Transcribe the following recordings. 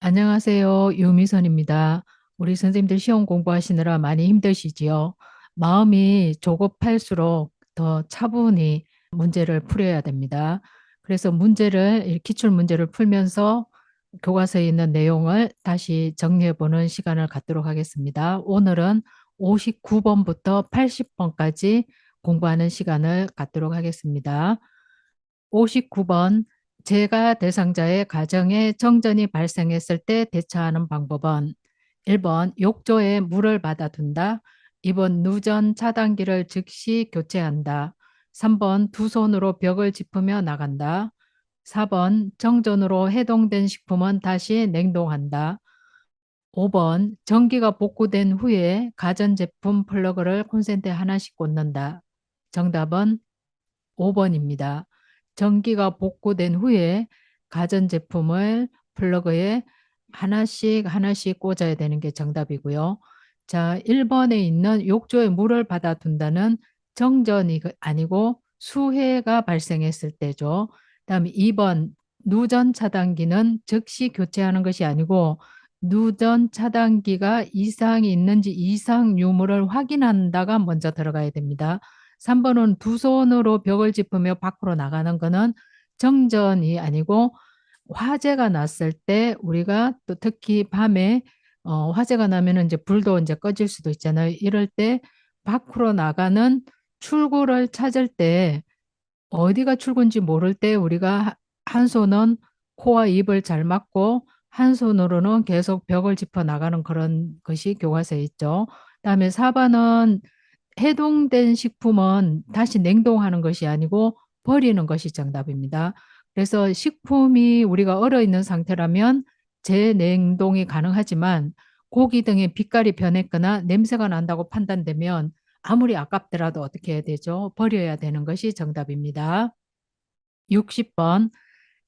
안녕하세요. 유미선입니다. 우리 선생님들 시험 공부하시느라 많이 힘드시지요? 마음이 조급할수록 더 차분히 문제를 풀어야 됩니다. 그래서 이 기출 문제를 풀면서 교과서에 있는 내용을 다시 정리해보는 시간을 갖도록 하겠습니다. 오늘은 59번부터 80번까지 공부하는 시간을 갖도록 하겠습니다. 59번 재가 대상자의 가정에 정전이 발생했을 때 대처하는 방법은 1번 욕조에 물을 받아둔다. 2번 누전 차단기를 즉시 교체한다. 3번 두 손으로 벽을 짚으며 나간다. 4번 정전으로 해동된 식품은 다시 냉동한다. 5번 전기가 복구된 후에 가전제품 플러그를 콘센트에 하나씩 꽂는다. 정답은 5번입니다. 전기가 복구된 후에 가전제품을 플러그에 하나씩 하나씩 꽂아야 되는 게 정답이고요. 자, 1번에 있는 욕조에 물을 받아둔다는 정전이 아니고 수해가 발생했을 때죠. 다음에 2번 누전 차단기는 즉시 교체하는 것이 아니고 누전 차단기가 이상이 있는지 이상 유무를 확인한다가 먼저 들어가야 됩니다. 3번은 두 손으로 벽을 짚으며 밖으로 나가는 거는 정전이 아니고 화재가 났을 때 우리가 또 특히 밤에 화재가 나면은 이제 불도 이제 꺼질 수도 있잖아요. 이럴 때 밖으로 나가는 출구를 찾을 때 어디가 출구인지 모를 때 우리가 한 손은 코와 입을 잘 막고 한 손으로는 계속 벽을 짚어 나가는 그런 것이 교과서에 있죠. 그다음에 4번은 해동된 식품은 다시 냉동하는 것이 아니고 버리는 것이 정답입니다. 그래서 식품이 우리가 얼어 있는 상태라면 재냉동이 가능하지만 고기 등의 빛깔이 변했거나 냄새가 난다고 판단되면 아무리 아깝더라도 어떻게 해야 되죠? 버려야 되는 것이 정답입니다. 60번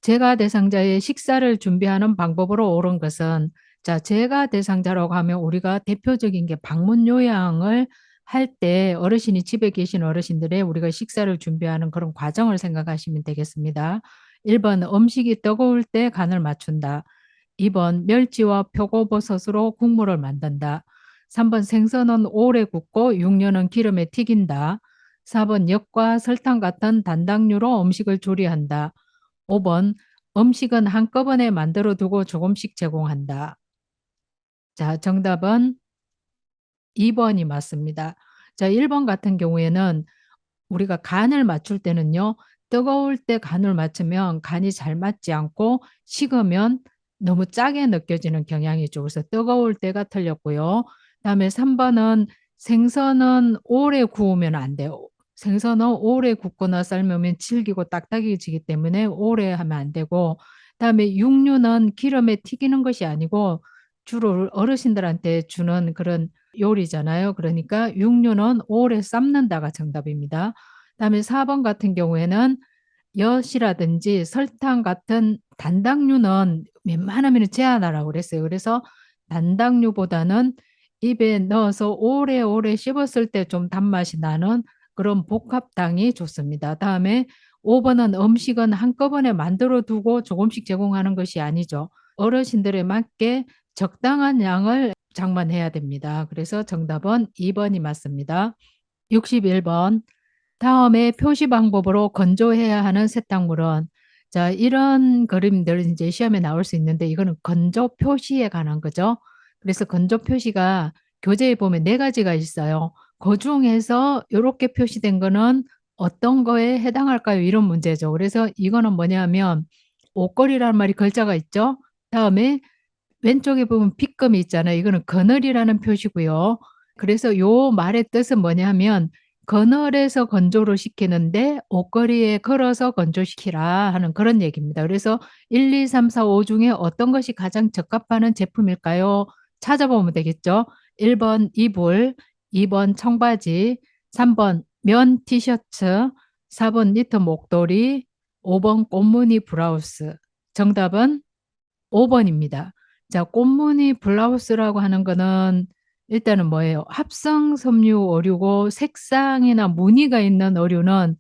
재가 대상자의 식사를 준비하는 방법으로 옳은 것은 자, 재가 대상자라고 하면 우리가 대표적인 게 방문 요양을 할 때 어르신이 집에 계신 어르신들의 우리가 식사를 준비하는 그런 과정을 생각하시면 되겠습니다. 1번 음식이 뜨거울 때 간을 맞춘다. 2번 멸치와 표고버섯으로 국물을 만든다. 3번 생선은 오래 굽고 육류는 기름에 튀긴다. 4번 엿과 설탕 같은 단당류로 음식을 조리한다. 5번 음식은 한꺼번에 만들어 두고 조금씩 제공한다. 자, 정답은 2번이 맞습니다. 자, 1번 같은 경우에는 우리가 간을 맞출 때는요, 뜨거울 때 간을 맞추면 간이 잘 맞지 않고 식으면 너무 짜게 느껴지는 경향이 있죠. 그래서 뜨거울 때가 틀렸고요. 그다음에 3번은 생선은 오래 구우면 안 돼요. 생선은 오래 굽거나 삶으면 질기고 딱딱해지기 때문에 오래 하면 안 되고, 그다음에 육류는 기름에 튀기는 것이 아니고 주로 어르신들한테 주는 그런 요리잖아요. 그러니까 육류는 오래 삶는다가 정답입니다. 그다음에 4번 같은 경우에는 엿이라든지 설탕 같은 단당류는 웬만하면 제한하라고 그랬어요. 그래서 단당류보다는 입에 넣어서 오래오래 씹었을 때 좀 단맛이 나는 그런 복합당이 좋습니다. 다음에 5번은 음식은 한꺼번에 만들어 두고 조금씩 제공하는 것이 아니죠. 어르신들에 맞게 적당한 양을 장만해야 됩니다. 그래서 정답은 2번이 맞습니다. 61번 다음에 표시 방법으로 건조해야 하는 세탁물은 자, 이런 그림들 이제 시험에 나올 수 있는데 이거는 건조 표시에 관한 거죠. 그래서 건조 표시가 교재에 보면 네 가지가 있어요. 그 중에서 이렇게 표시된 거는 어떤 거에 해당할까요? 이런 문제죠. 그래서 이거는 뭐냐면 옷걸이라는 말이 글자가 있죠. 다음에 왼쪽에 보면 빗금이 있잖아요. 이거는 그늘이라는 표시고요. 그래서 요 말의 뜻은 뭐냐면 그늘에서 건조를 시키는데 옷걸이에 걸어서 건조시키라 하는 그런 얘기입니다. 그래서 1, 2, 3, 4, 5 중에 어떤 것이 가장 적합하는 제품일까요? 찾아보면 되겠죠. 1번 이불, 2번 청바지, 3번 면 티셔츠, 4번 니트 목도리, 5번 꽃무늬 브라우스. 정답은 5번입니다. 자, 꽃무늬 블라우스라고 하는 거는 일단은 뭐예요? 합성 섬유 어류고 색상이나 무늬가 있는 어류는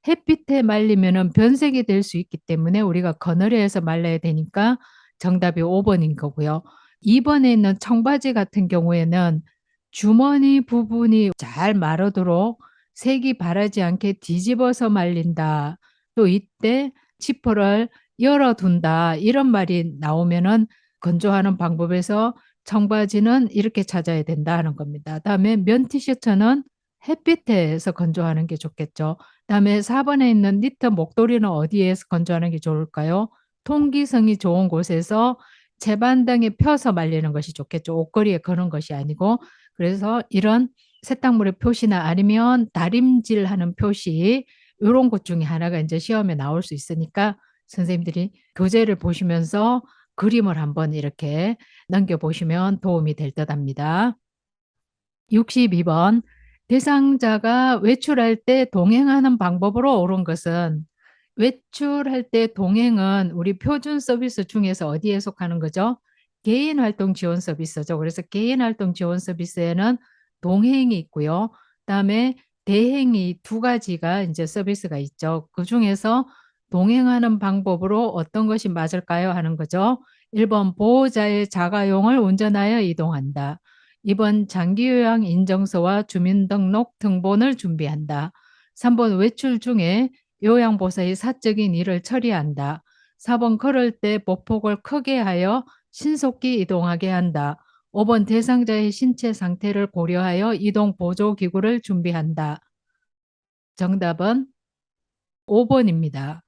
햇빛에 말리면은 변색이 될 수 있기 때문에 우리가 그늘에서 말려야 되니까 정답이 5번인 거고요. 2번에 있는 청바지 같은 경우에는 주머니 부분이 잘 마르도록 색이 바라지 않게 뒤집어서 말린다. 또 이때 지퍼를 열어둔다. 이런 말이 나오면은 건조하는 방법에서 청바지는 이렇게 찾아야 된다 하는 겁니다. 다음에 면 티셔츠는 햇빛에서 건조하는 게 좋겠죠. 다음에 4번에 있는 니트 목도리는 어디에서 건조하는 게 좋을까요? 통기성이 좋은 곳에서 채반등에 펴서 말리는 것이 좋겠죠. 옷걸이에 거는 것이 아니고. 그래서 이런 세탁물의 표시나 아니면 다림질하는 표시 이런 것 중에 하나가 이제 시험에 나올 수 있으니까 선생님들이 교재를 보시면서 그림을 한번 이렇게 넘겨보시면 도움이 될 듯합니다. 62번 대상자가 외출할 때 동행하는 방법으로 옳은 것은 외출할 때 동행은 우리 표준 서비스 중에서 어디에 속하는 거죠? 개인활동 지원 서비스죠. 그래서 개인활동 지원 서비스에는 동행이 있고요. 그다음에 대행이 두 가지가 이제 서비스가 있죠. 그 중에서 동행하는 방법으로 어떤 것이 맞을까요? 하는 거죠. 1번 보호자의 자가용을 운전하여 이동한다. 2번 장기요양 인정서와 주민등록 등본을 준비한다. 3번 외출 중에 요양보호사의 사적인 일을 처리한다. 4번 걸을 때 보폭을 크게 하여 신속히 이동하게 한다. 5번 대상자의 신체 상태를 고려하여 이동 보조기구를 준비한다. 정답은 5번입니다.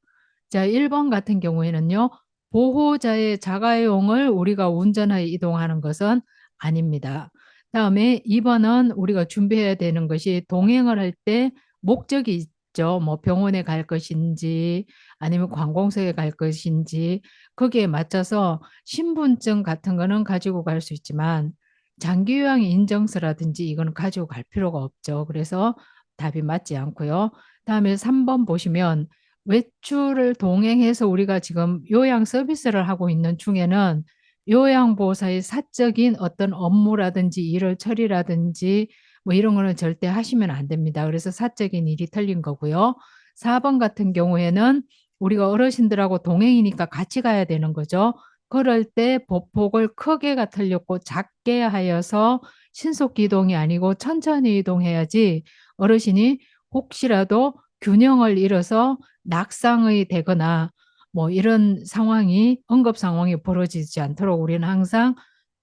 자, 1번 같은 경우에는요. 보호자의 자가용을 우리가 운전하여 이동하는 것은 아닙니다. 다음에 2번은 우리가 준비해야 되는 것이 동행을 할 때 목적이 있죠. 뭐 병원에 갈 것인지 아니면 관공서에 갈 것인지 거기에 맞춰서 신분증 같은 거는 가지고 갈 수 있지만 장기요양 인정서라든지 이거는 가지고 갈 필요가 없죠. 그래서 답이 맞지 않고요. 다음에 3번 보시면 외출을 동행해서 우리가 지금 요양 서비스를 하고 있는 중에는 요양보호사의 사적인 어떤 업무라든지 일을 처리라든지 뭐 이런 거는 절대 하시면 안 됩니다. 그래서 사적인 일이 틀린 거고요. 4번 같은 경우에는 우리가 어르신들하고 동행이니까 같이 가야 되는 거죠. 그럴 때 보폭을 크게가 틀렸고 작게 하여서 신속 이동이 아니고 천천히 이동해야지 어르신이 혹시라도 균형을 잃어서 낙상이 되거나 뭐 이런 상황이 응급 상황이 벌어지지 않도록 우리는 항상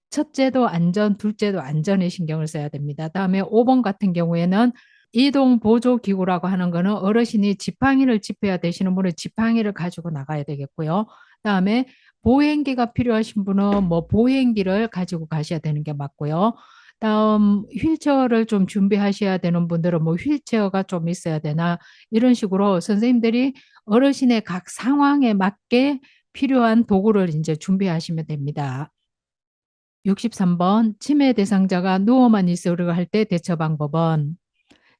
첫째도 안전, 둘째도 안전에 신경을 써야 됩니다. 다음에 5번 같은 경우에는 이동 보조 기구라고 하는 거는 어르신이 지팡이를 짚어야 되시는 분은 지팡이를 가지고 나가야 되겠고요. 다음에 보행기가 필요하신 분은 뭐 보행기를 가지고 가셔야 되는 게 맞고요. 다음 휠체어를 좀 준비하셔야 되는 분들은 뭐 휠체어가 좀 있어야 되나 이런 식으로 선생님들이 어르신의 각 상황에 맞게 필요한 도구를 이제 준비하시면 됩니다. 63번 치매 대상자가 누워만 있으려 할 때 대처 방법은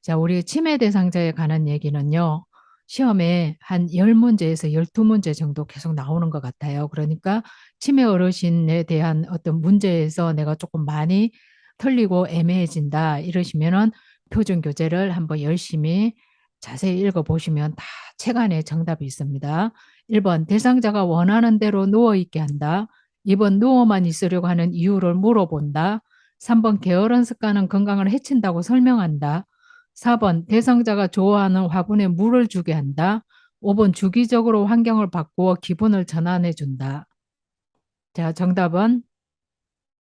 자, 우리 치매 대상자에 관한 얘기는요. 시험에 한 10문제에서 12문제 정도 계속 나오는 것 같아요. 그러니까 치매 어르신에 대한 어떤 문제에서 내가 조금 많이 틀리고 애매해진다 이러시면은 표준 교재를 한번 열심히 자세히 읽어보시면 다 책 안에 정답이 있습니다. 1번 대상자가 원하는 대로 누워있게 한다. 2번 누워만 있으려고 하는 이유를 물어본다. 3번 게으른 습관은 건강을 해친다고 설명한다. 4번 대상자가 좋아하는 화분에 물을 주게 한다. 5번 주기적으로 환경을 바꾸어 기분을 전환해 준다. 자, 정답은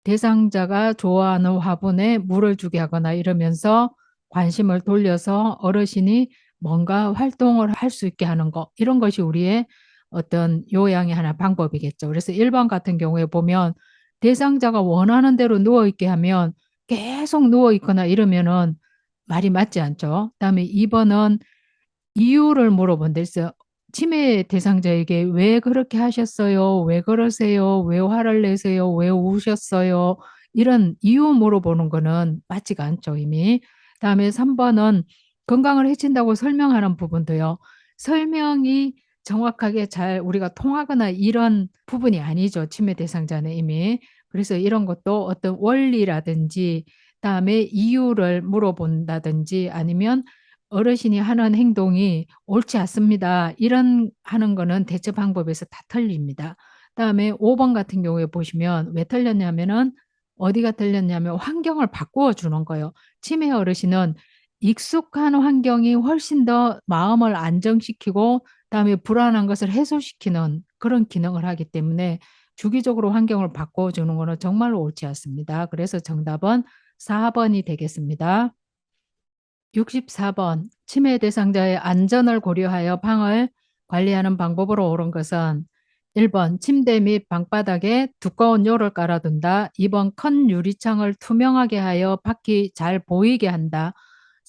대상자가 좋아하는 화분에 물을 주게 하거나 이러면서 관심을 돌려서 어르신이 뭔가 활동을 할 수 있게 하는 거 이런 것이 우리의 어떤 요양의 하나 방법이겠죠. 그래서 1번 같은 경우에 보면 대상자가 원하는 대로 누워 있게 하면 계속 누워 있거나 이러면은 말이 맞지 않죠. 그다음에 2번은 이유를 물어본다 했어요. 치매 대상자에게 "왜 그렇게 하셨어요? 왜 그러세요? 왜 화를 내세요? 왜 우셨어요?" 이런 이유 물어보는 거는 맞지가 않죠 이미. 그다음에 3번은 건강을 해친다고 설명하는 부분도요. 설명이 정확하게 잘 우리가 통하거나 이런 부분이 아니죠 치매 대상자는 이미. 그래서 이런 것도 어떤 원리라든지 그다음에 이유를 물어본다든지 아니면 어르신이 하는 행동이 옳지 않습니다. 이런 하는 거는 대처 방법에서 다 틀립니다. 그다음에 5번 같은 경우에 보시면 왜 틀렸냐면은 어디가 틀렸냐면 환경을 바꾸어 주는 거예요. 치매 어르신은 익숙한 환경이 훨씬 더 마음을 안정시키고 그다음에 불안한 것을 해소시키는 그런 기능을 하기 때문에 주기적으로 환경을 바꿔 주는 거는 정말로 옳지 않습니다. 그래서 정답은 4번이 되겠습니다. 64번 치매 대상자의 안전을 고려하여 방을 관리하는 방법으로 옳은 것은 1번 침대 및 방바닥에 두꺼운 요를 깔아둔다. 2번 큰 유리창을 투명하게 하여 밖이 잘 보이게 한다.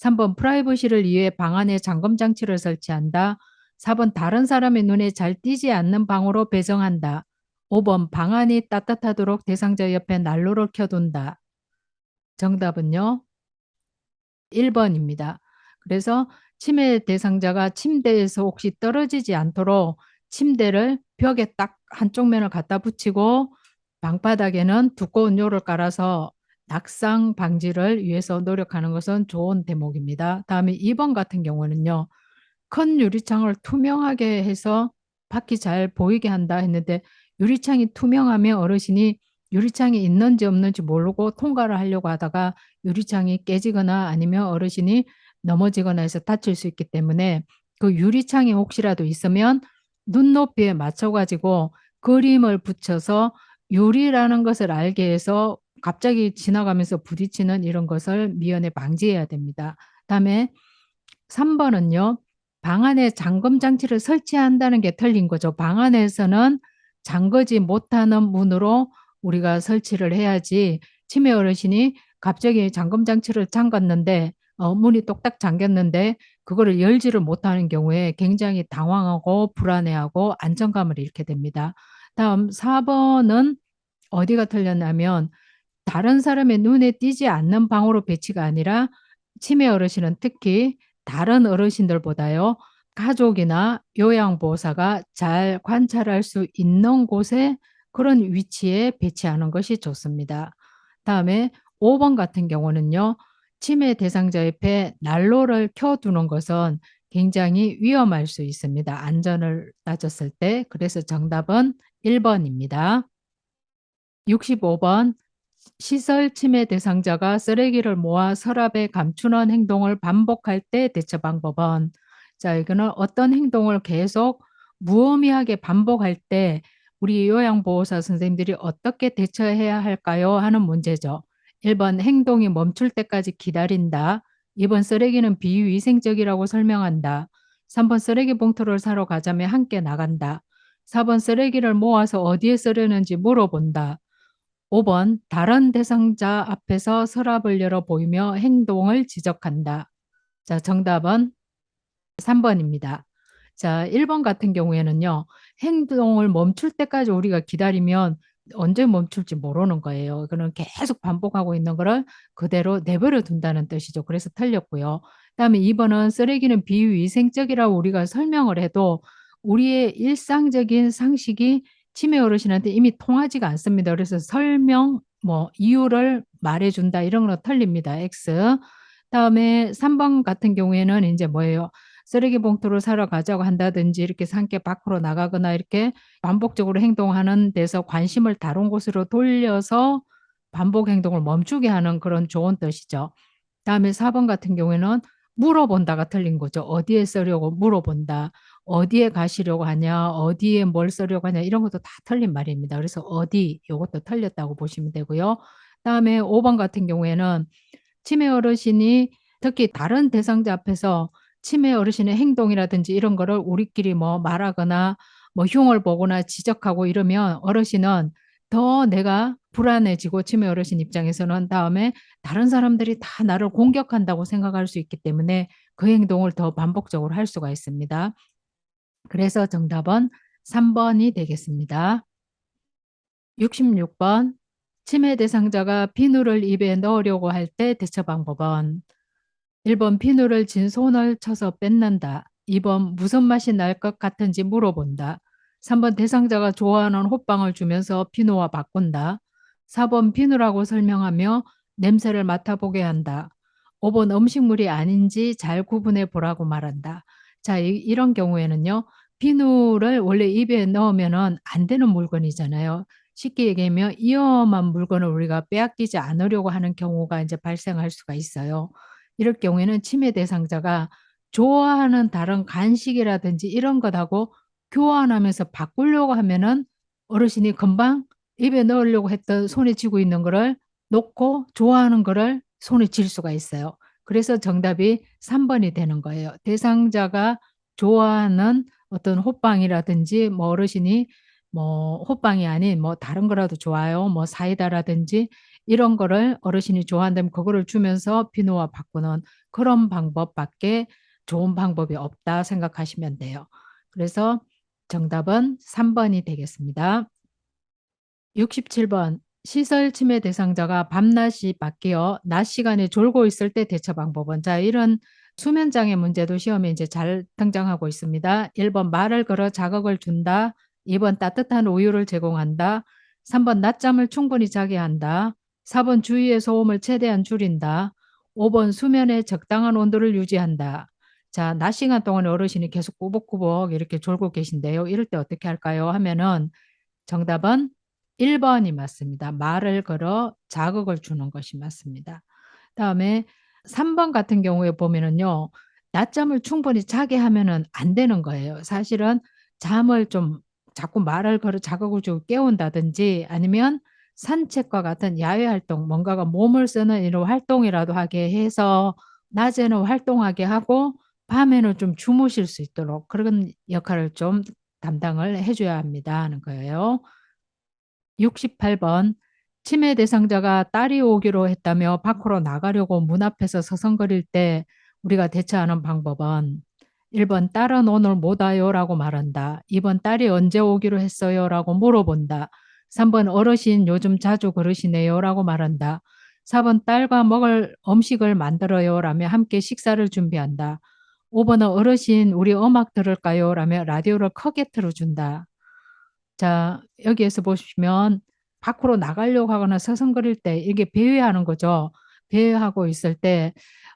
3번 프라이버시를 위해 방 안에 잠금 장치를 설치한다. 4번 다른 사람의 눈에 잘 띄지 않는 방으로 배정한다. 5번 방 안이 따뜻하도록 대상자 옆에 난로를 켜둔다. 정답은요? 1번입니다. 그래서 치매 대상자가 침대에서 혹시 떨어지지 않도록 침대를 벽에 딱 한쪽 면을 갖다 붙이고 방바닥에는 두꺼운 요를 깔아서 낙상 방지를 위해서 노력하는 것은 좋은 대목입니다. 다음에 2번 같은 경우는요. 큰 유리창을 투명하게 해서 밖이 잘 보이게 한다 했는데 유리창이 투명하면 어르신이 유리창이 있는지 없는지 모르고 통과를 하려고 하다가 유리창이 깨지거나 아니면 어르신이 넘어지거나 해서 다칠 수 있기 때문에 그 유리창이 혹시라도 있으면 눈높이에 맞춰가지고 그림을 붙여서 유리라는 것을 알게 해서 갑자기 지나가면서 부딪히는 이런 것을 미연에 방지해야 됩니다. 다음에 3번은요. 방 안에 잠금 장치를 설치한다는 게 틀린 거죠. 방 안에서는 잠그지 못하는 문으로 우리가 설치를 해야지 치매 어르신이 갑자기 잠금 장치를 잠갔는데 문이 똑딱 잠겼는데 그거를 열지를 못하는 경우에 굉장히 당황하고 불안해하고 안정감을 잃게 됩니다. 다음 4번은 어디가 틀렸냐면 다른 사람의 눈에 띄지 않는 방으로 배치가 아니라 치매 어르신은 특히 다른 어르신들보다요. 가족이나 요양보호사가 잘 관찰할 수 있는 곳에 그런 위치에 배치하는 것이 좋습니다. 다음에 5번 같은 경우는요. 치매 대상자 옆에 난로를 켜두는 것은 굉장히 위험할 수 있습니다. 안전을 따졌을 때. 그래서 정답은 1번입니다. 65번 시설 침해 대상자가 쓰레기를 모아 서랍에 감추는 행동을 반복할 때 대처 방법은 자 이거는 어떤 행동을 계속 무의미하게 반복할 때 우리 요양보호사 선생님들이 어떻게 대처해야 할까요? 하는 문제죠. 1번 행동이 멈출 때까지 기다린다. 2번 쓰레기는 비위생적이라고 설명한다. 3번 쓰레기 봉투를 사러 가자며 함께 나간다. 4번 쓰레기를 모아서 어디에 쓰려는지 물어본다. 5번 다른 대상자 앞에서 서랍을 열어 보이며 행동을 지적한다. 자, 정답은 3번입니다. 자, 1번 같은 경우에는요. 행동을 멈출 때까지 우리가 기다리면 언제 멈출지 모르는 거예요. 이거는 계속 반복하고 있는 거를 그대로 내버려 둔다는 뜻이죠. 그래서 틀렸고요. 그다음에 2번은 쓰레기는 비위생적이라고 우리가 설명을 해도 우리의 일상적인 상식이 치매 어르신한테 이미 통하지가 않습니다. 그래서 설명, 뭐 이유를 말해준다 이런 거 틀립니다. X. 다음에 3번 같은 경우에는 이제 뭐예요? 쓰레기 봉투를 사러 가자고 한다든지 이렇게 함께 밖으로 나가거나 이렇게 반복적으로 행동하는 데서 관심을 다른 곳으로 돌려서 반복 행동을 멈추게 하는 그런 좋은 뜻이죠. 다음에 4번 같은 경우에는 물어본다가 틀린 거죠. 어디에 쓰려고 물어본다. 어디에 가시려고 하냐, 어디에 뭘 쓰려고 하냐 이런 것도 다 틀린 말입니다. 그래서 어디 이것도 틀렸다고 보시면 되고요. 다음에 5번 같은 경우에는 치매 어르신이 특히 다른 대상자 앞에서 치매 어르신의 행동이라든지 이런 거를 우리끼리 뭐 말하거나 뭐 흉을 보거나 지적하고 이러면 어르신은 더 내가 불안해지고 치매 어르신 입장에서는 다음에 다른 사람들이 다 나를 공격한다고 생각할 수 있기 때문에 그 행동을 더 반복적으로 할 수가 있습니다. 그래서 정답은 3번이 되겠습니다. 66번 치매 대상자가 비누를 입에 넣으려고 할 때 대처 방법은 1번 비누를 진 손을 쳐서 뺏는다. 2번 무슨 맛이 날 것 같은지 물어본다. 3번 대상자가 좋아하는 호빵을 주면서 비누와 바꾼다. 4번 비누라고 설명하며 냄새를 맡아보게 한다. 5번 음식물이 아닌지 잘 구분해 보라고 말한다. 자, 이런 경우에는요. 비누를 원래 입에 넣으면은 안 되는 물건이잖아요. 쉽게 얘기하면 위험한 물건을 우리가 빼앗기지 않으려고 하는 경우가 이제 발생할 수가 있어요. 이럴 경우에는 치매 대상자가 좋아하는 다른 간식이라든지 이런 것하고 교환하면서 바꾸려고 하면은 어르신이 금방 입에 넣으려고 했던 손에 쥐고 있는 거를 놓고 좋아하는 거를 손에 쥘 수가 있어요. 그래서 정답이 3 번이 되는 거예요. 대상자가 좋아하는 어떤 호빵이라든지 뭐 어르신이 뭐 호빵이 아닌 뭐 다른 거라도 좋아요. 뭐 사이다라든지 이런 거를 어르신이 좋아한다면 그거를 주면서 비누와 바꾸는 그런 방법밖에 좋은 방법이 없다 생각하시면 돼요. 그래서 정답은 3 번이 되겠습니다. 67 번 시설 침해 대상자가 밤낮이 바뀌어 낮 시간에 졸고 있을 때 대처 방법은. 자, 이런 수면 장애 문제도 시험에 이제 잘 등장하고 있습니다. 1 번 말을 걸어 자극을 준다. 2번 따뜻한 우유를 제공한다. 3번 낮잠을 충분히 자게 한다. 4번 주위의 소음을 최대한 줄인다. 5번 수면에 적당한 온도를 유지한다. 자, 낮 시간 동안 어르신이 계속 꾸벅꾸벅 이렇게 졸고 계신데요. 이럴 때 어떻게 할까요? 하면은 정답은 1 번이 맞습니다. 말을 걸어 자극을 주는 것이 맞습니다. 그다음에 3번 같은 경우에 보면은요. 낮잠을 충분히 자게 하면은 안 되는 거예요. 사실은 잠을 좀 자꾸 말을 걸어 자극을 주고 깨운다든지 아니면 산책과 같은 야외 활동 뭔가가 몸을 쓰는 이런 활동이라도 하게 해서 낮에는 활동하게 하고 밤에는 좀 주무실 수 있도록 그런 역할을 좀 담당을 해 줘야 합니다 하는 거예요. 68 번 치매 대상자가 딸이 오기로 했다며 밖으로 나가려고 문 앞에서 서성거릴 때 우리가 대처하는 방법은 1 번 "딸은 오늘 못 와요."라고 말한다. 2번 "딸이 언제 오기로 했어요?"라고 물어본다. 3번 "어르신 요즘 자주 그러시네요."라고 말한다. 4번 "딸과 먹을 음식을 만들어요."라며 함께 식사를 준비한다. 5 번은 "어르신 우리 음악 들을까요?" 라며 라디오를 크게 틀어 준다. 자, 여기에서 보시면 밖으로 나가려고 하거나 서성거릴 때 이게 배회하는 거죠. 배회하고 있을 때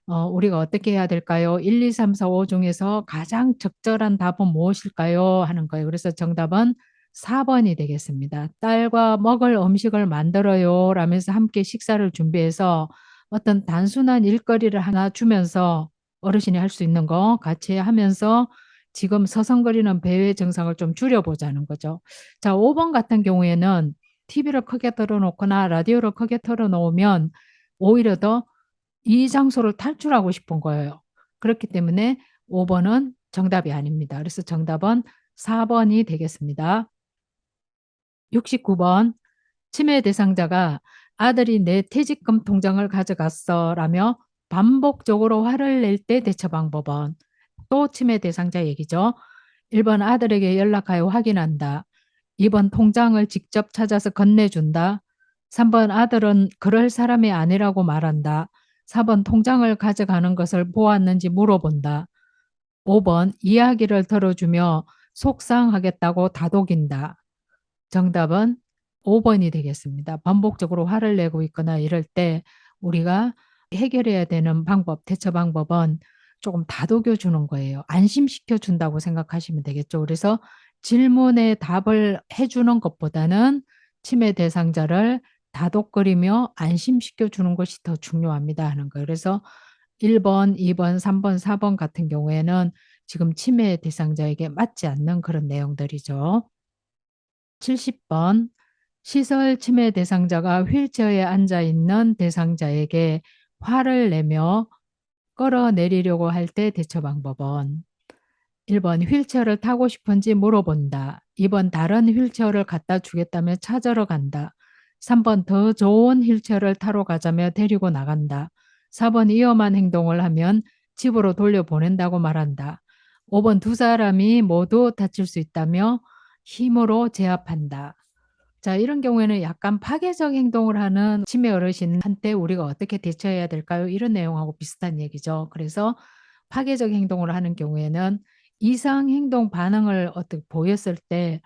우리가 어떻게 해야 될까요? 1, 2, 3, 4, 5 중에서 가장 적절한 답은 무엇일까요? 하는 거예요. 그래서 정답은 4 번이 되겠습니다. "딸과 먹을 음식을 만들어요." 라면서 함께 식사를 준비해서 어떤 단순한 일거리를 하나 주면서 어르신이 할 수 있는 거 같이 하면서 지금 서성거리는 배회 증상을 좀 줄여 보자는 거죠. 자, 5번 같은 경우에는 TV를 크게 틀어 놓거나 라디오를 크게 틀어 놓으면 오히려 더 이 장소를 탈출하고 싶은 거예요. 그렇기 때문에 5 번은 정답이 아닙니다. 그래서 정답은 4 번이 되겠습니다. 69 번 치매 대상자가 "아들이 내 퇴직금 통장을 가져갔어."라며 반복적으로 화를 낼 때 대처 방법은. 또 치매 대상자 얘기죠. 1번 "아들에게 연락하여 확인한다." 2번 "통장을 직접 찾아서 건네준다." 3번 "아들은 그럴 사람이 아니라고 말한다." 4번 "통장을 가져가는 것을 보았는지 물어본다." 5번 "이야기를 들어주며 속상하겠다고 다독인다." 정답은 5 번이 되겠습니다. 반복적으로 화를 내고 있거나 이럴 때 우리가 해결해야 되는 방법, 대처 방법은 조금 다독여 주는 거예요. 안심시켜 준다고 생각하시면 되겠죠. 그래서 질문에 답을 해 주는 것보다는 치매 대상자를 다독거리며 안심시켜 주는 것이 더 중요합니다 하는 거예요. 그래서 1 번, 2 번, 3 번, 4번 같은 경우에는 지금 치매 대상자에게 맞지 않는 그런 내용들이죠. 70번 시설 치매 대상자가 휠체어에 앉아 있는 대상자에게 화를 내며 끌어내리려고 할 때 대처 방법은. 1번 휠체어를 타고 싶은지 물어본다. 2번 다른 휠체어를 갖다 주겠다며 찾으러 간다. 3번 더 좋은 휠체어를 타러 가자며 데리고 나간다. 4번 위험한 행동을 하면 집으로 돌려보낸다고 말한다. 5번 두 사람이 모두 다칠 수 있다며 힘으로 제압한다. 자, 이런 경우에는 약간 파괴적 행동을 하는 치매 어르신한테 우리가 어떻게 대처해야 될까요? 이런 내용하고 비슷한 얘기죠. 그래서 파괴적 행동을 하는 경우에는 이상 행동 반응을 어떻게 보였을 때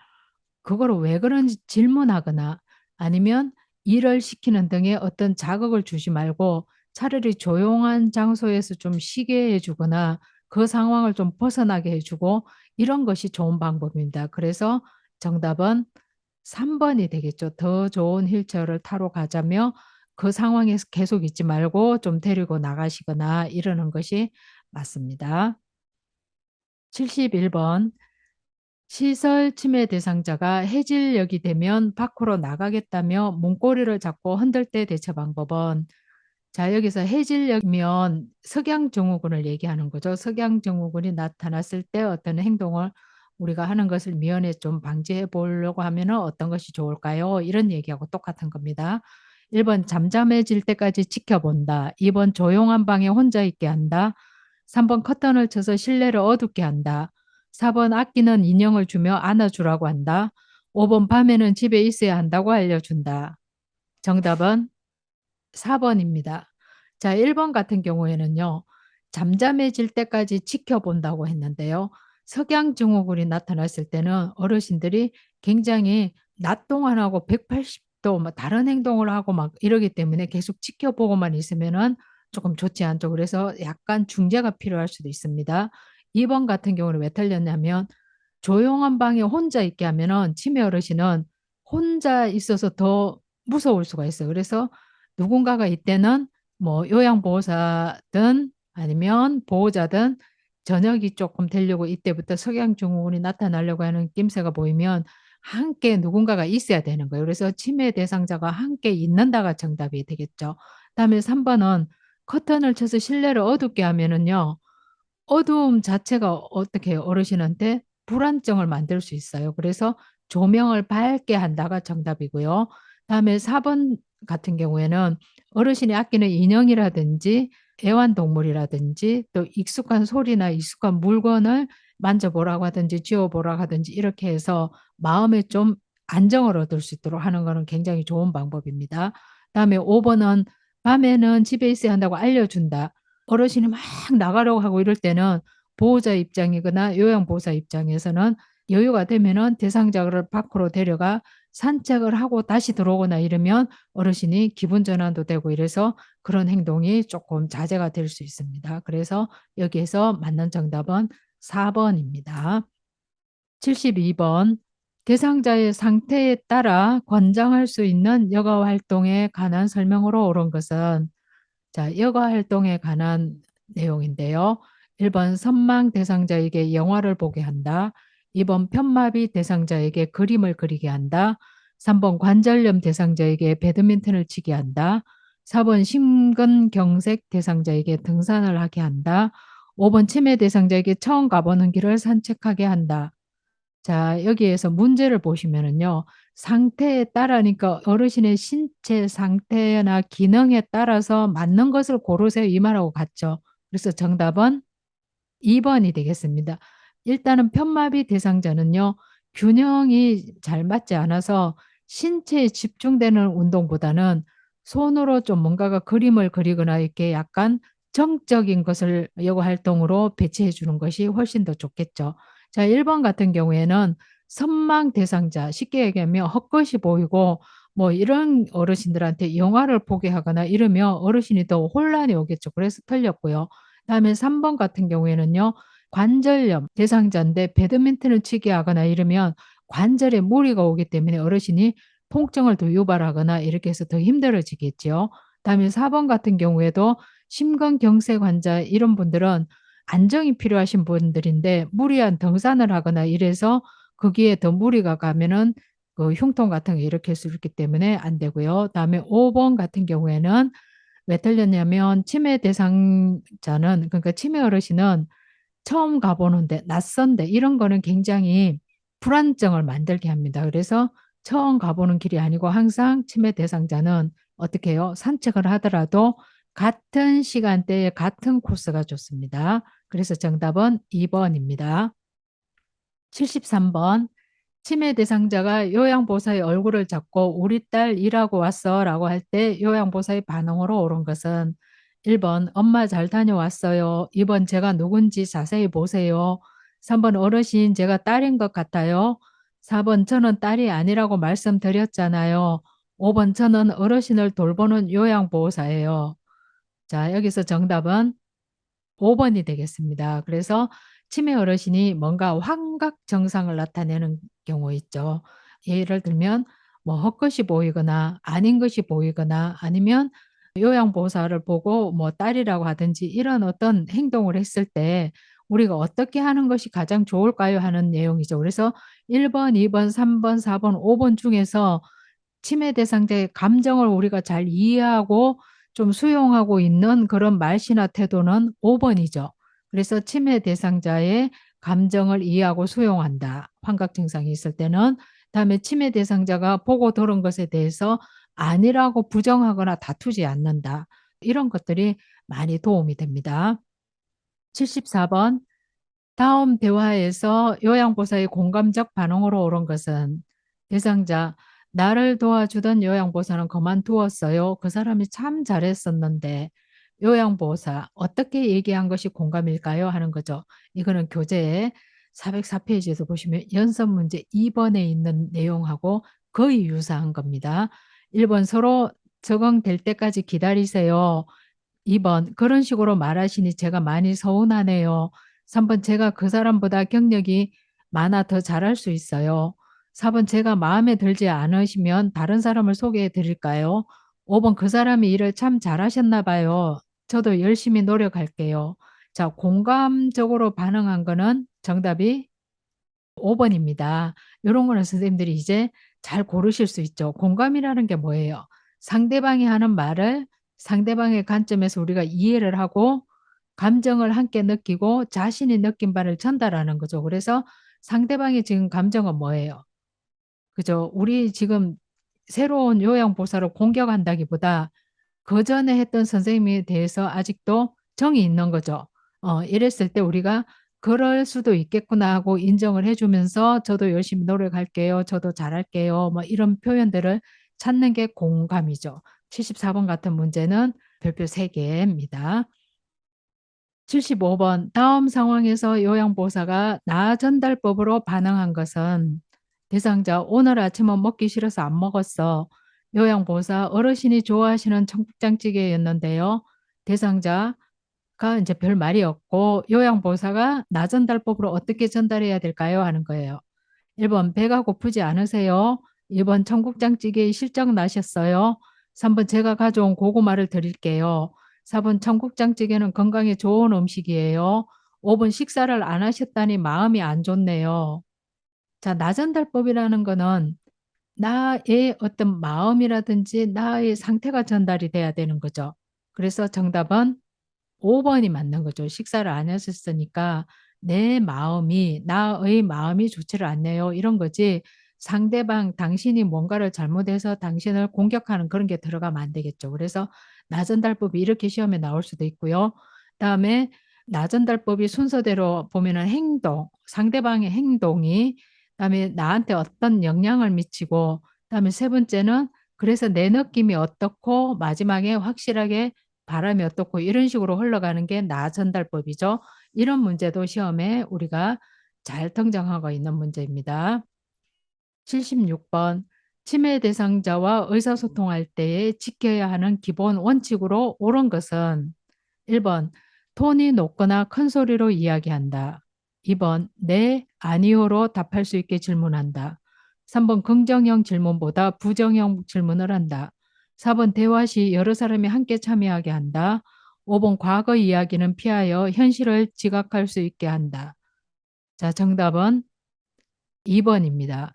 그거를 왜 그런지 질문하거나 아니면 일을 시키는 등의 어떤 자극을 주지 말고 차라리 조용한 장소에서 좀 쉬게 해 주거나 그 상황을 좀 벗어나게 해 주고 이런 것이 좋은 방법입니다. 그래서 정답은 3번이 되겠죠. 더 좋은 휠체어를 타러 가자며 그 상황에서 계속 있지 말고 좀 데리고 나가시거나 이러는 것이 맞습니다. 71번. 시설 침해 대상자가 해질녘이 되면 밖으로 나가겠다며 문고리를 잡고 흔들 때 대처 방법은, 자, 여기서 해질녘이면 석양증후군을 얘기하는 거죠. 석양증후군이 나타났을 때 어떤 행동을 우리가 하는 것을 미연에 좀 방지해 보려고 하면 어떤 것이 좋을까요? 이런 얘기하고 똑같은 겁니다. 1번 잠잠해질 때까지 지켜본다. 2번 조용한 방에 혼자 있게 한다. 3번 커튼을 쳐서 실내를 어둡게 한다. 4번 아끼는 인형을 주며 안아주라고 한다. 5번 밤에는 집에 있어야 한다고 알려준다. 정답은 4번입니다. 자, 1번 같은 경우에는요. 잠잠해질 때까지 지켜본다고 했는데요. 석양증후군이 나타났을 때는 어르신들이 굉장히 낮 동안하고 180도 뭐 다른 행동을 하고 막 이러기 때문에 계속 지켜보고만 있으면은 조금 좋지 않죠. 그래서 약간 중재가 필요할 수도 있습니다. 2번 같은 경우는 왜 틀렸냐면 조용한 방에 혼자 있게 하면은 치매 어르신은 혼자 있어서 더 무서울 수가 있어요. 그래서 누군가가 이때는 뭐 요양보호사든 아니면 보호자든 저녁이 조금 되려고 이때부터 석양증후군이 나타나려고 하는 낌새가 보이면 함께 누군가가 있어야 되는 거예요. 그래서 치매 대상자가 함께 있는다가 정답이 되겠죠. 다음에 3번은 커튼을 쳐서 실내를 어둡게 하면은요. 어두움 자체가 어떻게 해요? 어르신한테 불안정을 만들 수 있어요. 그래서 조명을 밝게 한다가 정답이고요. 다음에 4번 같은 경우에는 어르신이 아끼는 인형이라든지 애완동물이라든지 또 익숙한 소리나 익숙한 물건을 만져보라고 하든지 쥐어보라고 하든지 이렇게 해서 마음에 좀 안정을 얻을 수 있도록 하는 것은 굉장히 좋은 방법입니다. 다음에 5번은 밤에는 집에 있어야 한다고 알려준다. 어르신이 막 나가려고 하고 이럴 때는 보호자 입장이거나 요양보호사 입장에서는 여유가 되면은 대상자를 밖으로 데려가 산책을 하고 다시 들어오거나 이러면 어르신이 기분 전환도 되고 이래서 그런 행동이 조금 자제가 될 수 있습니다. 그래서 여기에서 맞는 정답은 4번입니다. 72번. 대상자의 상태에 따라 권장할 수 있는 여가 활동에 관한 설명으로 옳은 것은, 자, 여가 활동에 관한 내용인데요. 1번 선망 대상자에게 영화를 보게 한다. 2번 편마비 대상자에게 그림을 그리게 한다. 3번 관절염 대상자에게 배드민턴을 치게 한다. 4번 심근경색 대상자에게 등산을 하게 한다. 5번 치매 대상자에게 처음 가보는 길을 산책하게 한다. 자, 여기에서 문제를 보시면은요. 상태에 따라니까 어르신의 신체 상태나 기능에 따라서 맞는 것을 고르세요. 이 말하고 같죠. 그래서 정답은 2번이 되겠습니다. 일단은 편마비 대상자는요. 균형이 잘 맞지 않아서 신체에 집중되는 운동보다는 손으로 좀 뭔가가 그림을 그리거나 이렇게 약간 정적인 것을 여가 활동으로 배치해 주는 것이 훨씬 더 좋겠죠. 자, 1번 같은 경우에는 선망 대상자, 쉽게 얘기하면 헛것이 보이고 뭐 이런 어르신들한테 영화를 보게 하거나 이러면 어르신이 더 혼란이 오겠죠. 그래서 틀렸고요. 다음에 3번 같은 경우에는요. 관절염 대상자인데 배드민턴을 치게 하거나 이러면 관절에 무리가 오기 때문에 어르신이 통증을 더 유발하거나 이렇게 해서 더 힘들어지겠죠. 다음에 4번 같은 경우에도 심근경색 환자 이런 분들은 안정이 필요하신 분들인데 무리한 등산을 하거나 이래서 거기에 더 무리가 가면은 그 흉통 같은 게 일으킬 수 있기 때문에 안 되고요. 다음에 5번 같은 경우에는 왜 틀렸냐면 치매 대상자는, 그러니까 치매 어르신은 처음 가보는데 낯선데 이런 거는 굉장히 불안정을 만들게 합니다. 그래서 처음 가보는 길이 아니고 항상 치매 대상자는 어떻게 해요? 산책을 하더라도 같은 시간대에 같은 코스가 좋습니다. 그래서 정답은 2번입니다. 73번. 치매 대상자가 요양보호사의 얼굴을 잡고 우리 딸 일하고 왔어 라고 할 때 요양보호사의 반응으로 옳은 것은, 1번 엄마 잘 다녀왔어요. 2번 제가 누군지 자세히 보세요. 3번 어르신 제가 딸인 것 같아요. 4번 저는 딸이 아니라고 말씀드렸잖아요. 5번 저는 어르신을 돌보는 요양보호사예요. 자, 여기서 정답은 5번이 되겠습니다. 그래서 치매 어르신이 뭔가 환각 증상을 나타내는 경우 있죠. 예를 들면 뭐 헛것이 보이거나 아닌 것이 보이거나 아니면 요양보호사를 보고 뭐 딸이라고 하든지 이런 어떤 행동을 했을 때 우리가 어떻게 하는 것이 가장 좋을까요? 하는 내용이죠. 그래서 1번, 2번, 3번, 4번, 5번 중에서 치매 대상자의 감정을 우리가 잘 이해하고 좀 수용하고 있는 그런 말씨나 태도는 5번이죠. 그래서 치매 대상자의 감정을 이해하고 수용한다. 환각 증상이 있을 때는. 다음에 치매 대상자가 보고 들은 것에 대해서 아니라고 부정하거나 다투지 않는다. 이런 것들이 많이 도움이 됩니다. 74번. 다음 대화에서 요양보호사의 공감적 반응으로 옳은 것은 대상자, 나를 도와주던 요양보호사는 그만두었어요. 그 사람이 참 잘했었는데 요양보호사 어떻게 얘기한 것이 공감일까요? 하는 거죠. 이거는 교재에 404페이지에서 보시면 연습 문제 2번에 있는 내용하고 거의 유사한 겁니다. 1번 서로 적응될 때까지 기다리세요. 2번 그런 식으로 말하시니 제가 많이 서운하네요. 3번 제가 그 사람보다 경력이 많아 더 잘할 수 있어요. 4번 제가 마음에 들지 않으시면 다른 사람을 소개해 드릴까요? 5번 그 사람이 일을 참 잘하셨나 봐요. 저도 열심히 노력할게요. 자, 공감적으로 반응한 거는 정답이 5번입니다. 이런 거는 선생님들이 이제 잘 고르실 수 있죠. 공감이라는 게 뭐예요? 상대방이 하는 말을 상대방의 관점에서 우리가 이해를 하고 감정을 함께 느끼고 자신이 느낀 바를 전달하는 거죠. 그래서 상대방의 지금 감정은 뭐예요? 그죠? 우리 지금 새로운 요양보호사를 공격한다기보다 그 전에 했던 선생님에 대해서 아직도 정이 있는 거죠. 이랬을 때 우리가 그럴 수도 있겠구나 하고 인정을 해주면서 저도 열심히 노력할게요. 저도 잘할게요. 뭐 이런 표현들을 찾는 게 공감이죠. 74번 같은 문제는 별표 3개입니다. 75번 다음 상황에서 요양보호사가 나 전달법으로 반응한 것은 대상자 오늘 아침은 먹기 싫어서 안 먹었어. 요양보호사 어르신이 좋아하시는 청국장찌개였는데요. 대상자가 이제 별 말이 없고 요양보호사가 나 전달법으로 어떻게 전달해야 될까요? 하는 거예요. 1번 배가 고프지 않으세요? 2번 청국장찌개에 실적 나셨어요? 3번 제가 가져온 고구마를 드릴게요. 4번 청국장찌개는 건강에 좋은 음식이에요. 5번 식사를 안 하셨다니 마음이 안 좋네요. 자, 나전달법이라는 거는 나의 어떤 마음이라든지 나의 상태가 전달이 돼야 되는 거죠. 그래서 정답은 5번이 맞는 거죠. 식사를 안 하셨으니까 내 마음이 나의 마음이 좋지를 않네요. 이런 거지. 상대방 당신이 뭔가를 잘못해서 당신을 공격하는 그런 게 들어가면 안 되겠죠. 그래서 나전달법이 이렇게 시험에 나올 수도 있고요. 그다음에 나전달법이 순서대로 보면은 행동, 상대방의 행동이 그다음에 나한테 어떤 영향을 미치고 그다음에 세 번째는 그래서 내 느낌이 어떻고 마지막에 확실하게 바람이 어떻고 이런 식으로 흘러가는 게 나전달법이죠. 이런 문제도 시험에 우리가 잘 등장하고 있는 문제입니다. 76번 치매 대상자와 의사소통할 때에 지켜야 하는 기본 원칙으로 옳은 것은 1번 톤이 높거나 큰 소리로 이야기한다. 2번 네, 아니요로 답할 수 있게 질문한다. 3번 긍정형 질문보다 부정형 질문을 한다. 4번 대화 시 여러 사람이 함께 참여하게 한다. 5번 과거 이야기는 피하여 현실을 지각할 수 있게 한다. 자, 정답은 2번입니다.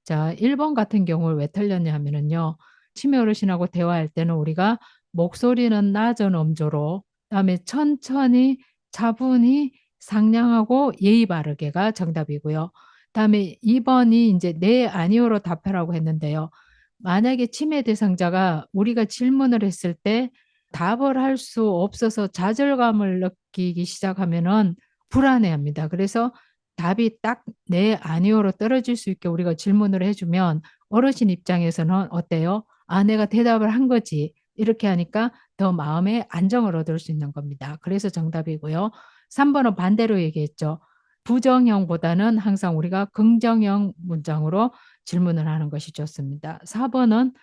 자, 1번 같은 경우를 왜 틀렸냐 하면은요. 치매 어르신하고 대화할 때는 우리가 목소리는 낮은 음조로 그다음에 천천히 차분히 상냥하고 예의 바르게가 정답이고요. 그다음에 2번이 이제 네 아니오로 답하라고 했는데요. 만약에 치매 대상자가 우리가 질문을 했을 때 답을 할 수 없어서 좌절감을 느끼기 시작하면은 불안해합니다. 그래서 답이 딱 네, 아니오로 떨어질 수 있게 우리가 질문을 해주면 어르신 입장에서는 어때요? 아, 내가 대답을 한 거지. 이렇게 하니까 더 마음의 안정을 얻을 수 있는 겁니다. 그래서 정답이고요. 3번은 반대로 얘기했죠. 부정형보다는 항상 우리가 긍정형 문장으로 질문을 하는 것이 좋습니다. 4번은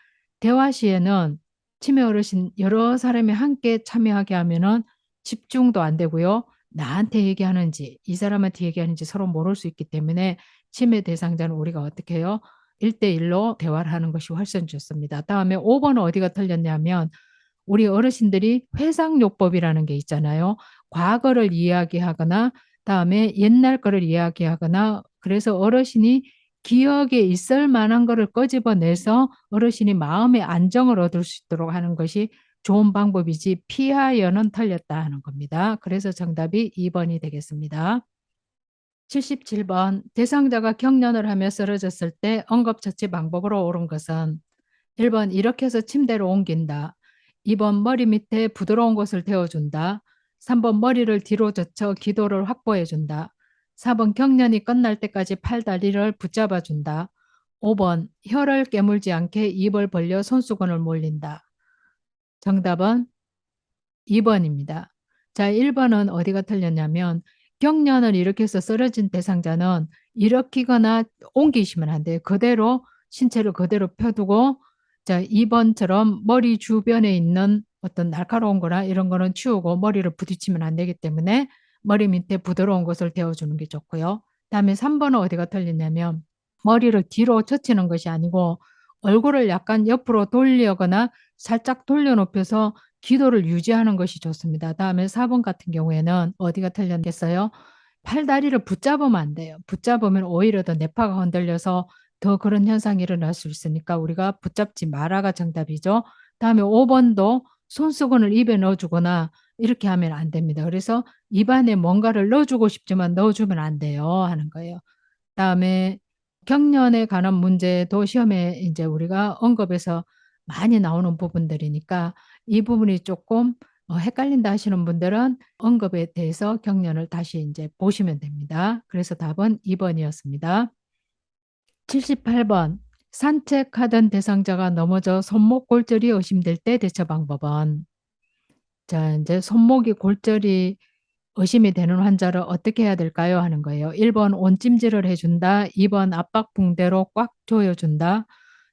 대화 시에는 치매 어르신 여러 사람이 함께 참여하게 하면은 집중도 안 되고요. 나한테 얘기하는지 이 사람한테 얘기하는지 서로 모를 수 있기 때문에 침해 대상자는 우리가 어떻게 해요? 1대1로 대화를 하는 것이 훨씬 좋습니다. 다음에 5번은 어디가 틀렸냐면 우리 어르신들이 회상요법이라는 게 있잖아요. 과거를 이야기하거나 다음에 옛날 거를 이야기하거나 그래서 어르신이 기억에 있을 만한 거를 끄집어내서 어르신이 마음의 안정을 얻을 수 있도록 하는 것이 좋은 방법이지 피하여는 틀렸다 하는 겁니다. 그래서 정답이 2번이 되겠습니다. 77번 대상자가 경련을 하며 쓰러졌을 때 응급처치 방법으로 옳은 것은 1번 이렇게 해서 침대로 옮긴다. 2번 머리 밑에 부드러운 곳을 대어준다. 3번 머리를 뒤로 젖혀 기도를 확보해준다. 4번 경련이 끝날 때까지 팔다리를 붙잡아준다. 5번 혀를 깨물지 않게 입을 벌려 손수건을 몰린다. 정답은 2번입니다. 자, 1번은 어디가 틀렸냐면 경련을 일으켜서 쓰러진 대상자는 일으키거나 옮기시면 안 돼요. 그대로 신체를 그대로 펴두고 자, 2번처럼 머리 주변에 있는 어떤 날카로운 거나 이런 거는 치우고 머리를 부딪히면 안 되기 때문에 머리 밑에 부드러운 것을 대어주는 게 좋고요. 다음에 3번은 어디가 틀렸냐면 머리를 뒤로 젖히는 것이 아니고 얼굴을 약간 옆으로 돌리거나 살짝 돌려놓고서 기도를 유지하는 것이 좋습니다. 다음에 4번 같은 경우에는 어디가 틀렸겠어요? 팔다리를 붙잡으면 안 돼요. 붙잡으면 오히려 더 뇌파가 흔들려서 더 그런 현상이 일어날 수 있으니까 우리가 붙잡지 마라가 정답이죠. 다음에 5번도 손수건을 입에 넣어주거나 이렇게 하면 안 됩니다. 그래서 입안에 뭔가를 넣어주고 싶지만 넣어주면 안 돼요 하는 거예요. 다음에 경련에 관한 문제도 시험에 이제 우리가 언급해서 많이 나오는 부분들이니까 이 부분이 조금 헷갈린다 하시는 분들은 언급에 대해서 경련을 다시 이제 보시면 됩니다. 그래서 답은 2번이었습니다. 78번 산책하던 대상자가 넘어져 손목 골절이 의심될 때 대처 방법은 자, 이제 손목이 골절이 의심이 되는 환자를 어떻게 해야 될까요? 하는 거예요. 1번 온찜질을 해준다. 2번 압박붕대로 꽉 조여준다.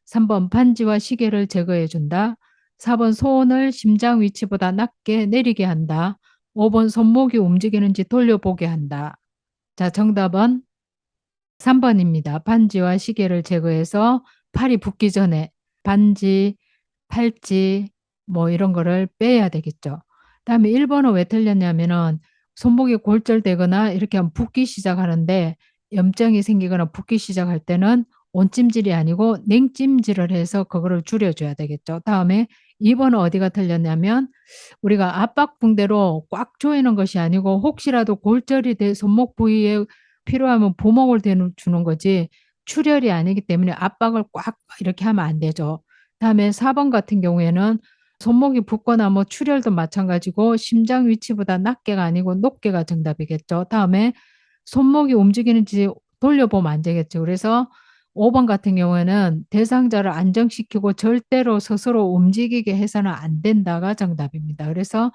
3번 반지와 시계를 제거해준다. 4번 손을 심장 위치보다 낮게 내리게 한다. 5번 손목이 움직이는지 돌려보게 한다. 자, 정답은 3번입니다. 반지와 시계를 제거해서 팔이 붓기 전에 반지, 팔찌 뭐 이런 거를 빼야 되겠죠. 그다음에 1번은 왜 틀렸냐면은 손목이 골절되거나 이렇게 하면 붓기 시작하는데 염증이 생기거나 붓기 시작할 때는 온찜질이 아니고 냉찜질을 해서 그거를 줄여줘야 되겠죠. 다음에 2번은 어디가 틀렸냐면 우리가 압박붕대로 꽉 조이는 것이 아니고 혹시라도 골절이 돼 손목 부위에 필요하면 부목을 주는 거지 출혈이 아니기 때문에 압박을 꽉 이렇게 하면 안 되죠. 다음에 4번 같은 경우에는 손목이 붓거나 뭐 출혈도 마찬가지고 심장 위치보다 낮게가 아니고 높게가 정답이겠죠. 다음에 손목이 움직이는지 돌려보면 안 되겠죠. 그래서 5번 같은 경우에는 대상자를 안정시키고 절대로 스스로 움직이게 해서는 안 된다가 정답입니다. 그래서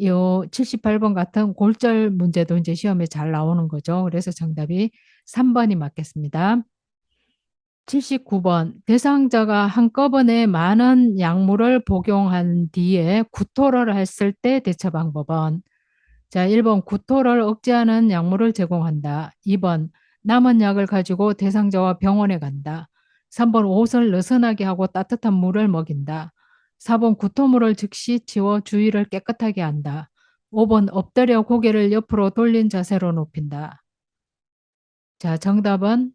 요 78번 같은 골절 문제도 이제 시험에 잘 나오는 거죠. 그래서 정답이 3번이 맞겠습니다. 79번 대상자가 한꺼번에 많은 약물을 복용한 뒤에 구토를 했을 때 대처 방법은 자, 1번 구토를 억제하는 약물을 제공한다. 2번 남은 약을 가지고 대상자와 병원에 간다. 3번 옷을 느슨하게 하고 따뜻한 물을 먹인다. 4번 구토물을 즉시 치워 주위를 깨끗하게 한다. 5번 엎드려 고개를 옆으로 돌린 자세로 눕힌다. 자, 정답은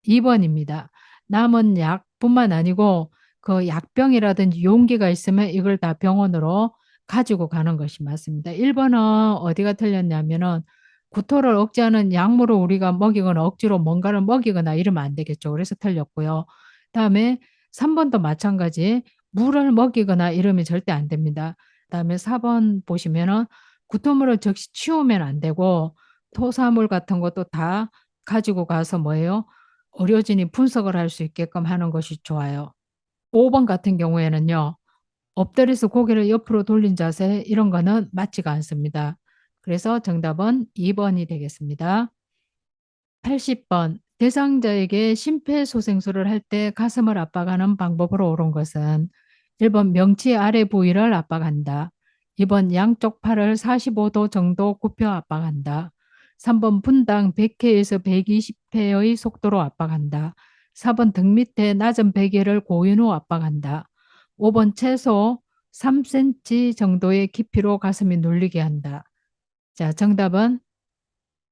2번입니다. 남은 약뿐만 아니고 그 약병이라든지 용기가 있으면 이걸 다 병원으로 가지고 가는 것이 맞습니다. 1번은 어디가 틀렸냐면은 구토를 억제하는 약물을 우리가 먹이거나 억지로 뭔가를 먹이거나 이러면 안 되겠죠. 그래서 틀렸고요. 다음에 3번도 마찬가지 물을 먹이거나 이러면 절대 안 됩니다. 다음에 4번 보시면은 구토물을 즉시 치우면 안 되고 토사물 같은 것도 다 가지고 가서 뭐예요? 의료진이 분석을 할 수 있게끔 하는 것이 좋아요. 5번 같은 경우에는요. 엎드려서 고개를 옆으로 돌린 자세 이런 거는 맞지가 않습니다. 그래서 정답은 2번이 되겠습니다. 80번 대상자에게 심폐소생술을 할 때 가슴을 압박하는 방법으로 옳은 것은 1번 명치 아래 부위를 압박한다. 2번 양쪽 팔을 45도 정도 굽혀 압박한다. 3번 분당 100회에서 120회의 속도로 압박한다. 4번 등 밑에 낮은 베개를 고인 후 압박한다. 5번 최소 3cm 정도의 깊이로 가슴이 눌리게 한다. 자, 정답은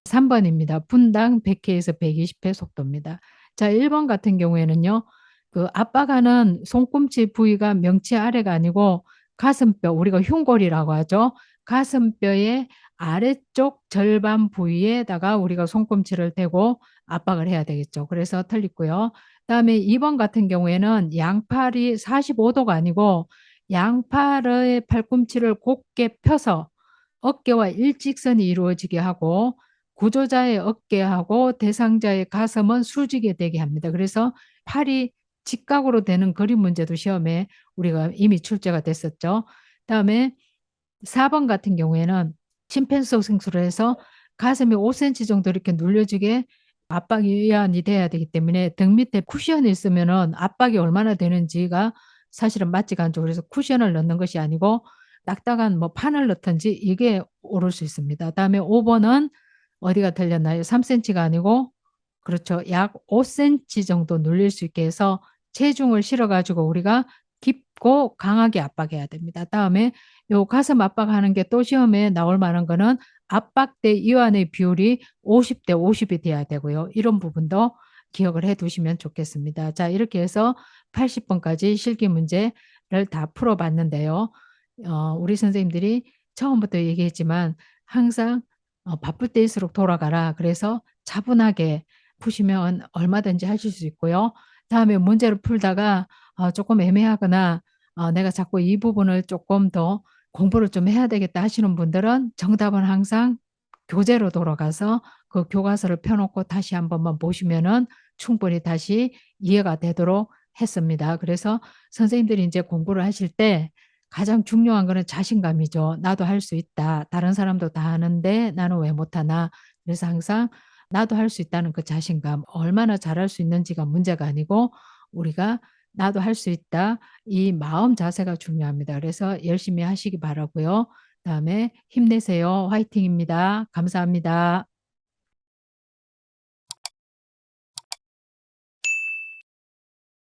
3번입니다. 분당 100회에서 120회 속도입니다. 자, 1번 같은 경우에는요. 그 압박하는 손꿈치 부위가 명치 아래가 아니고 가슴뼈, 우리가 흉골이라고 하죠. 가슴뼈의 아래쪽 절반 부위에다가 우리가 손꿈치를 대고 압박을 해야 되겠죠. 그래서 틀리고요. 그다음에 2번 같은 경우에는 양팔이 45도가 아니고 양팔의 팔꿈치를 곧게 펴서 어깨와 일직선이 이루어지게 하고 구조자의 어깨하고 대상자의 가슴은 수직에 되게 합니다. 그래서 팔이 직각으로 되는 그림 문제도 시험에 우리가 이미 출제가 됐었죠. 다음에 4번 같은 경우에는 심폐소생술을 해서 가슴이 5cm 정도 이렇게 눌려지게 압박이 위안이 돼야 되기 때문에 등 밑에 쿠션이 있으면은 압박이 얼마나 되는지가 사실은 맞지가 않죠. 그래서 쿠션을 넣는 것이 아니고 딱딱한 뭐 판을 넣든지 이게 오를 수 있습니다. 다음에 5번은 어디가 틀렸나요? 3cm가 아니고 그렇죠. 약 5cm 정도 눌릴 수 있게 해서 체중을 실어가지고 우리가 깊고 강하게 압박해야 됩니다. 다음에 요 가슴 압박하는 게 또 시험에 나올 만한 거는 압박 대 이완의 비율이 50대 50이 돼야 되고요. 이런 부분도 기억을 해 두시면 좋겠습니다. 자, 이렇게 해서 80번까지 실기 문제를 다 풀어봤는데요. 우리 선생님들이 처음부터 얘기했지만 항상 바쁠 때일수록 돌아가라. 그래서 차분하게 푸시면 얼마든지 하실 수 있고요. 다음에 문제를 풀다가 조금 애매하거나 내가 자꾸 이 부분을 조금 더 공부를 좀 해야 되겠다 하시는 분들은 정답은 항상 교재로 돌아가서 그 교과서를 펴놓고 다시 한 번만 보시면은 충분히 다시 이해가 되도록 했습니다. 그래서 선생님들이 이제 공부를 하실 때 가장 중요한 거는 자신감이죠. 나도 할 수 있다. 다른 사람도 다 하는데 나는 왜 못하나. 그래서 항상 나도 할 수 있다는 그 자신감, 얼마나 잘할 수 있는지가 문제가 아니고 우리가 나도 할 수 있다. 이 마음 자세가 중요합니다. 그래서 열심히 하시기 바라고요. 그다음에 힘내세요. 화이팅입니다. 감사합니다.